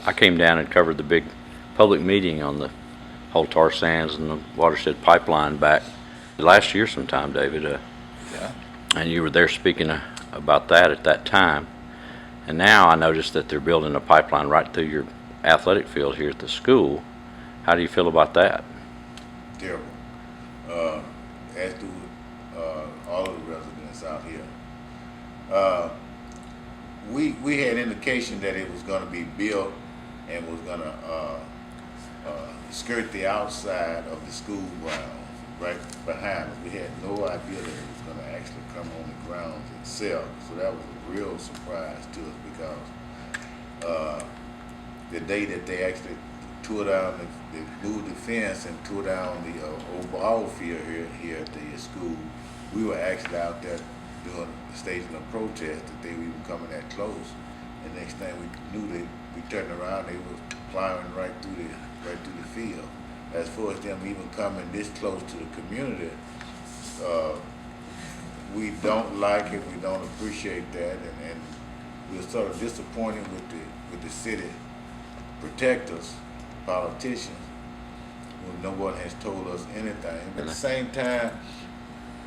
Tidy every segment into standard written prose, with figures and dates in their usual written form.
I came down and covered the big public meeting on the whole tar sands and the watershed pipeline back last year sometime, David. Yeah. And you were there speaking about that at that time. And now I noticed that they're building a pipeline right through your athletic field here at the school. How do you feel about that? Terrible. As do all of the residents out here. We had indication that it was going to be built and was going to skirt the outside of the school grounds right behind us. We had no idea that it was going to actually come on the grounds itself. So that was a real surprise to us because the day that they actually tore down, they moved the fence and tore down the old ball field here at the school, we were actually out there doing staging a protest that they were even coming that close. And next thing we knew, we turned around, they were plowing right through the field. As far as them even coming this close to the community, we don't like it. We don't appreciate that, and we're sort of disappointed with the city protectors, politicians, when no one has told us anything. But at the same time,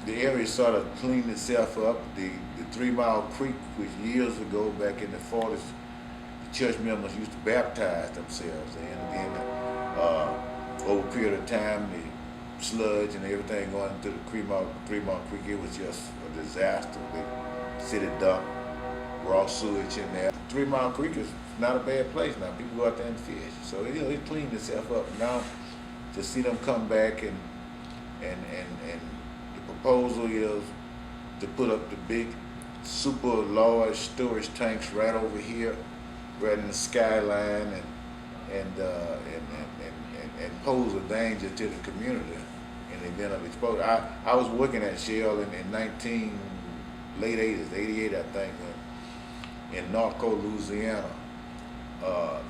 the area sort of cleaned itself up. The 3 Mile Creek, which years ago, back in the 40s, the church members used to baptize themselves in. And then over a period of time, the sludge and everything going through the 3 Mile Creek, it was just a disaster. The city dumped raw sewage in there. 3 Mile Creek is not a bad place now. People go out there and fish. So it cleaned itself up. Now to see them come back and the proposal is to put up the big super large storage tanks right over here, right in the skyline, and pose a danger to the community in the event of exposure. I was working at Shell in late 80s, 88 I think, in Norco, Louisiana.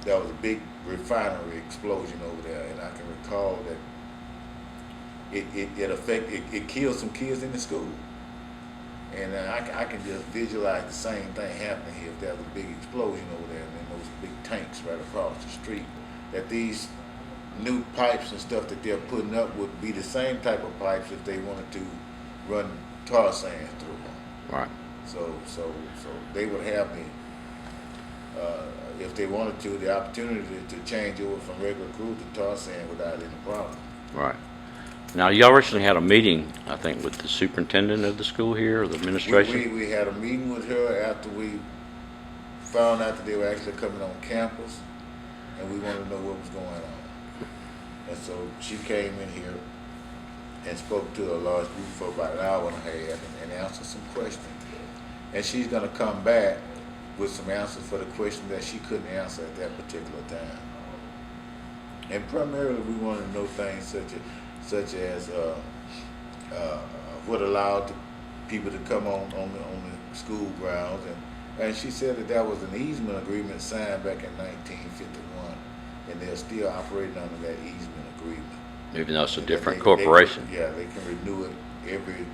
There was a big refinery explosion over there, and I can recall that it killed some kids in the school. And I can just visualize the same thing happening here if there was a big explosion over there and then those big tanks right across the street. That these new pipes and stuff that they're putting up would be the same type of pipes if they wanted to run tar sands through them. Right. So they would have if they wanted to, the opportunity to change over from regular crude to tar sand without any problem. Right. Now, y'all recently had a meeting, I think, with the superintendent of the school here, or the administration? We had a meeting with her after we found out that they were actually coming on campus, and we wanted to know what was going on. And so she came in here and spoke to a large group for about an hour and a half and answered some questions. And she's going to come back with some answers for the question that she couldn't answer at that particular time. And primarily we want to know things such as what allowed people to come on the school grounds. And she said that was an easement agreement signed back in 1951, and they're still operating under that easement agreement. Even though it's a different corporation. They can renew it every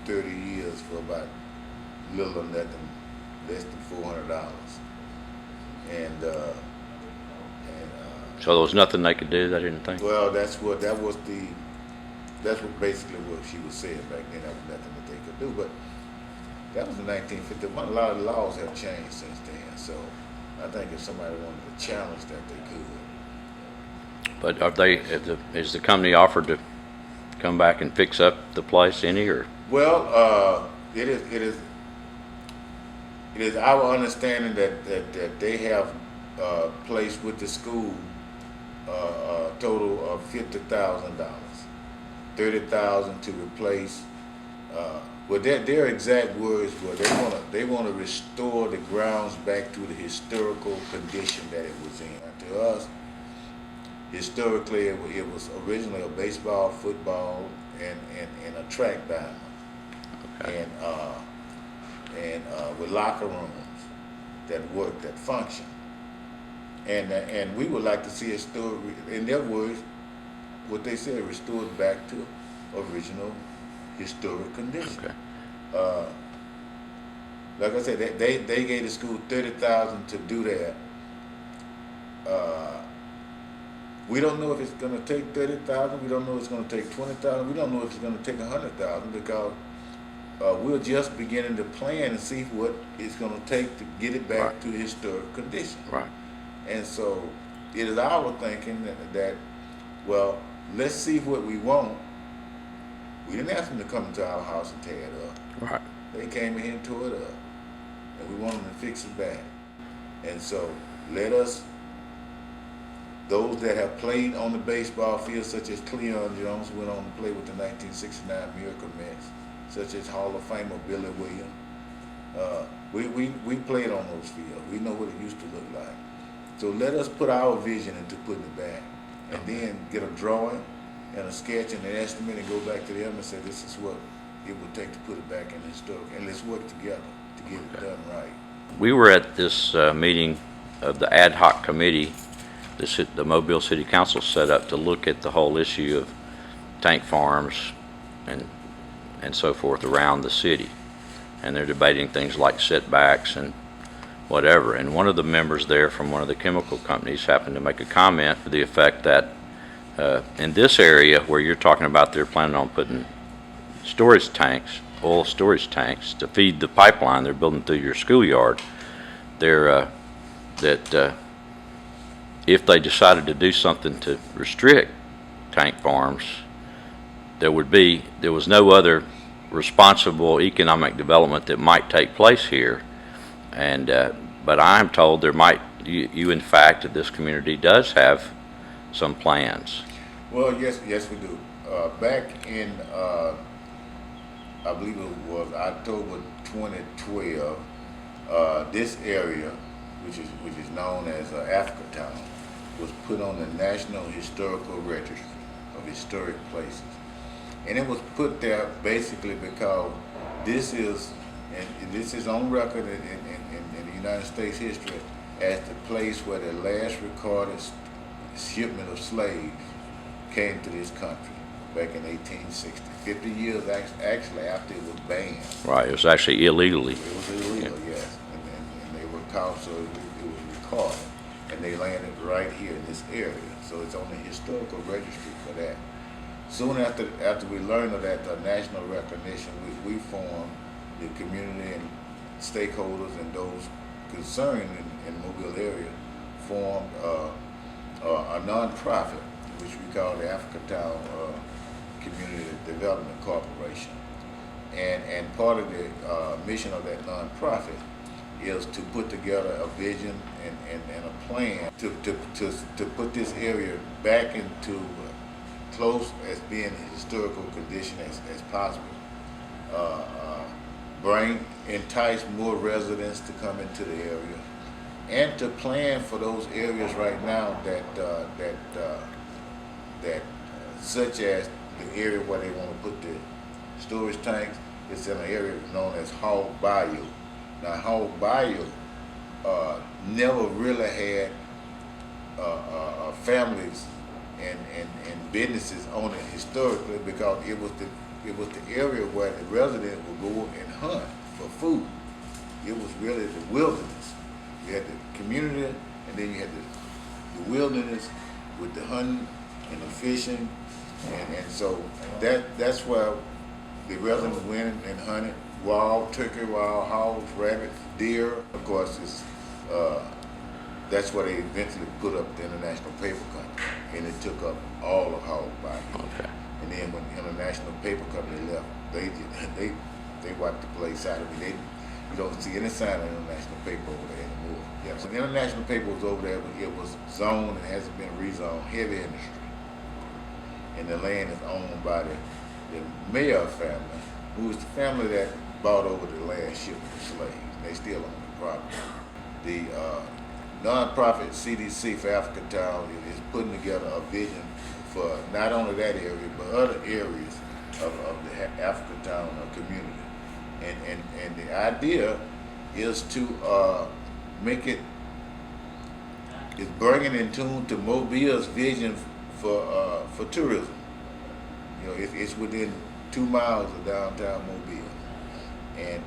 30 years for about little or nothing, less than $400. So there was nothing they could do, they didn't think? Well, that's what basically what she was saying back then. There was nothing that they could do, but that was in 1951. A lot of laws have changed since then, so I think if somebody wanted to challenge that, they could. But is the company offered to come back and fix up the place any, or? Well, it is our understanding that they have placed with the school a total of $50,000, $30,000 to replace. Well, their exact words were they want to restore the grounds back to the historical condition that it was in. And to us, historically, it was originally a baseball, football, and a track diamond. Okay. And with locker rooms that work, that function. And we would like to see it still, in their words, what they said, restored back to original historic condition. Okay. Like I said, they gave the school $30,000 to do that, uh, we don't know if it's going to take 30,000. We don't know if it's going to take 20,000. We don't know if it's going to take 100,000 because we're just beginning to plan and see what it's going to take to get it back Right. to historic condition. Right. And so it is our thinking that, well, let's see what we want. We didn't ask them to come to our house and tear it up. Right. They came in here and tore it up, and we want them to fix it back. And so let us, those that have played on the baseball field, such as Cleon Jones, went on to play with the 1969 Miracle Mets, such as Hall of Famer Billy Williams. We played on those fields. We know what it used to look like. So let us put our vision into putting it back, and then get a drawing and a sketch and an estimate and go back to them and say, this is what it would take to put it back in historic, and let's work together to get it done right. We were at this meeting of the ad hoc committee the Mobile City Council set up to look at the whole issue of tank farms and so forth around the city. And they're debating things like setbacks and whatever. And one of the members there from one of the chemical companies happened to make a comment to the effect that in this area where you're talking about they're planning on putting storage tanks, oil storage tanks to feed the pipeline they're building through your schoolyard, that if they decided to do something to restrict tank farms, there was no other responsible economic development that might take place here. And but I'm told there might, you in fact, this community does have some plans. Well, yes we do. Back in I believe it was October 2012, this area, which is known as Africatown, was put on the National Historical Registry of Historic Places. And it was put there basically because this is on record in the United States history as the place where the last recorded shipment of slaves came to this country back in 1860. 50 years actually after it was banned. Right, it was actually illegally. It was illegal, yes. And they were caught, so it was recorded. And they landed right here in this area. So it's on the historical registry for that. Soon after we learned of that national recognition, we formed the community and stakeholders and those concerned in the Mobile area formed a non-profit, which we call the Africatown Community Development Corporation. And part of the mission of that non-profit is to put together a vision and a plan to put this area back into close as being in historical condition as possible. Entice more residents to come into the area, and to plan for those areas right now that such as the area where they want to put the storage tanks. It's in an area known as Hog Bayou. Now, Hog Bayou never really had families and businesses on it historically, because it was the area where the residents would go and hunt for food. It was really the wilderness. You had the community, and then you had the wilderness with the hunting and the fishing, and so that's where the residents went and hunted wild turkey, wild hogs, rabbits, deer. Of course, that's where they eventually put up the International Paper Company, and it took up all of Hog Bayou. Okay. And then when the International Paper Company left, they wiped the place out of it. You don't see any sign of International Paper over there anymore. Yeah, so the International Paper was over there, but it was zoned and hasn't been rezoned heavy industry. And the land is owned by the Mayer family, who is the family that bought over the last shipment of slaves. They still own the property. The non-profit CDC for Africatown is putting together a vision for not only that area, but other areas of the Africatown community. And the idea is to make it, is bringing in tune to Mobile's vision for tourism. You know, it's within 2 miles of downtown Mobile. And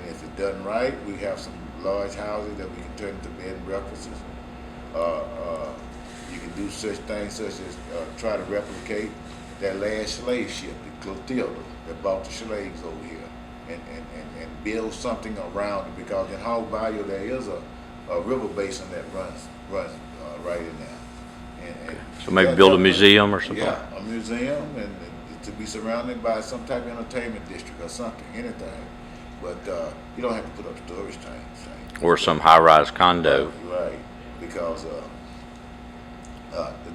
if it's done right, we have some large houses that we can turn into bed and breakfasts. You can do such things such as try to replicate that last slave ship, the Clotilda, that brought the slaves over here, and build something around it, because in Hog Bayou there is a river basin that runs right in there. And So maybe build a museum or something? Yeah, a museum, and to be surrounded by some type of entertainment district or something, anything. But you don't have to put up storage tanks. Or some high-rise condo. Right, because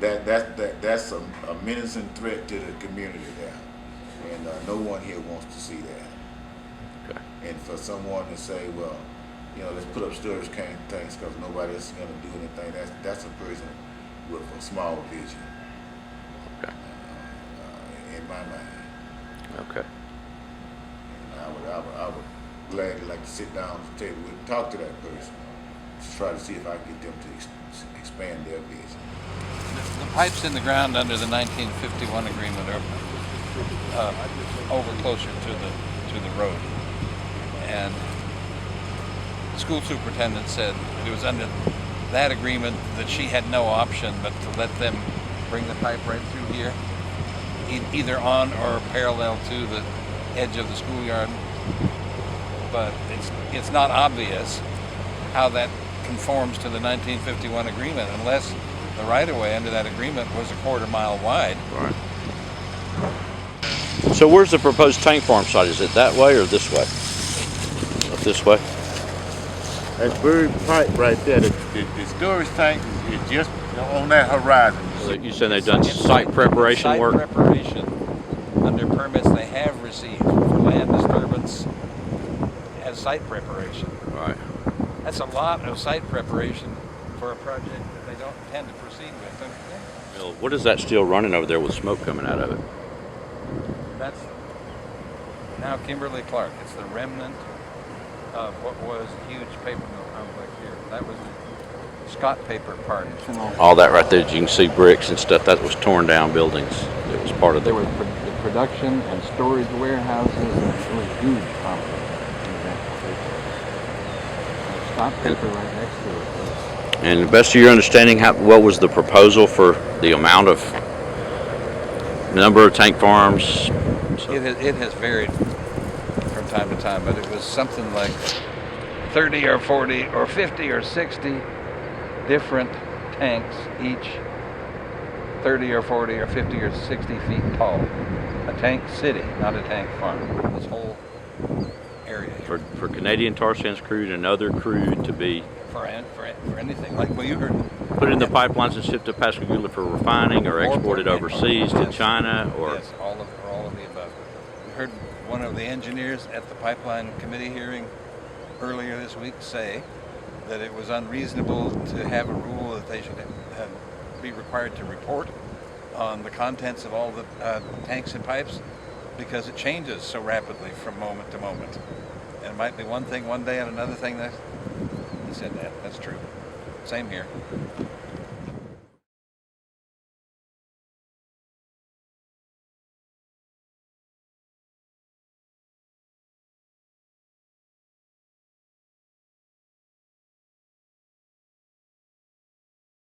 that's a menacing threat to the community there, and no one here wants to see that. Okay. And for someone to say, well, let's put up storage tanks because nobody else is going to do anything, that's a person with a small vision. Okay. In my mind. Okay. And I would gladly like to sit down at the table and talk to that person to try to see if I can get them to expand their vision. The pipes in the ground under the 1951 agreement are over closer to the road, and the school superintendent said it was under that agreement that she had no option but to let them bring the pipe right through here, either on or parallel to the edge of the schoolyard. But it's not obvious how that conforms to the 1951 agreement unless the right-of-way under that agreement was a quarter-mile wide. Right. So where's the proposed tank farm site? Is it that way or this way? Up this way? That buried pipe right there, the storage tank is just on that horizon. So you said they've done site preparation work? Site preparation under permits they have received for land disturbance as site preparation. Right. That's a lot of site preparation for a project that they don't intend to proceed with. Bill, what is that still running over there with smoke coming out of it? That's now Kimberly Clark. It's the remnant of what was a huge paper mill complex here. That was the Scott Paper Park. All that right there, you can see bricks and stuff. That was torn down buildings. It was part of There were the production and storage warehouses, and it was a huge complex. Scott Paper right next to it. And the best of your understanding, what was the proposal for the amount of number of tank farms? It has varied from time to time, but it was something like 30 or 40 or 50 or 60 different tanks, each 30 or 40 or 50 or 60 feet tall. A tank city, not a tank farm. This whole area here. For Canadian tar sands crude and other crude to be For anything, like you heard. put in the pipelines and shipped to Pascagoula for refining or exported overseas to China, or Yes, all of the above. We heard one of the engineers at the pipeline committee hearing earlier this week say that it was unreasonable to have a rule that they should be required to report on the contents of all the tanks and pipes because it changes so rapidly from moment to moment. And it might be one thing one day and another thing next. He said that. That's true. Same here.